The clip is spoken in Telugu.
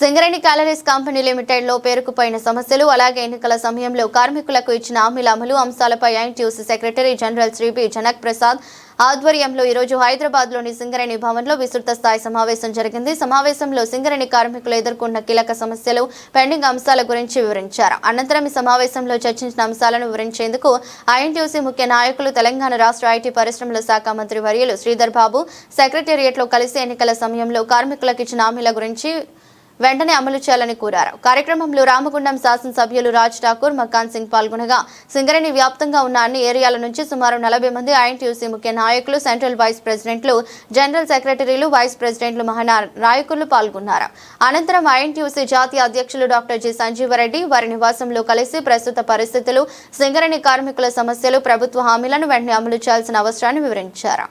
సింగరేణి క్యాలరీస్ కంపెనీ లిమిటెడ్ లో పేరుకుపోయిన సమస్యలు అలాగే ఎన్నికల సమయంలో కార్మికులకు ఇచ్చిన హామీల అమలు అంశాలపై INTUC secretary general Shri B Janak Prasad ఆధ్వర్యంలో ఈ రోజు హైదరాబాద్ లోని సింగరేణి భవన్ లో విస్తృత స్థాయి సమావేశం జరిగింది. సమావేశంలో సింగరేణి కార్మికులు ఎదుర్కొన్న కీలక సమస్యలు, పెండింగ్ అంశాల గురించి వివరించారు. అనంతరం ఈ సమావేశంలో చర్చించిన అంశాలను వివరించేందుకు ఐఎన్టీయూసీ ముఖ్య నాయకులు తెలంగాణ రాష్ట్ర ఐటీ పరిశ్రమల శాఖ మంత్రి వర్యులు శ్రీధర్ బాబు సెక్రటేరియట్ లో కలిసి ఎన్నికల సమయంలో కార్మికులకు ఇచ్చిన హామీల గురించి వెంటనే అమలు చేయాలని కోరారు. కార్యక్రమంలో రామగుండం శాసనసభ్యులు రాజ్ ఠాకూర్, మకాన్ సింగ్ పాల్గొనగా సింగరేణి వ్యాప్తంగా ఉన్న అన్ని ఏరియాల నుంచి సుమారు 40 మంది ఐఎన్టీయూసీ ముఖ్య నాయకులు, సెంట్రల్ వైస్ ప్రెసిడెంట్లు, జనరల్ సెక్రటరీలు, వైస్ ప్రెసిడెంట్లు, నాయకులు పాల్గొన్నారు. అనంతరం ఐఎన్టీయూసీ జాతీయ అధ్యక్షులు డాక్టర్ జి సంజీవరెడ్డి వారి నివాసంలో కలిసి ప్రస్తుత పరిస్థితులు, సింగరేణి కార్మికుల సమస్యలు, ప్రభుత్వ హామీలను వెంటనే అమలు చేయాల్సిన అవసరాన్ని వివరించారు.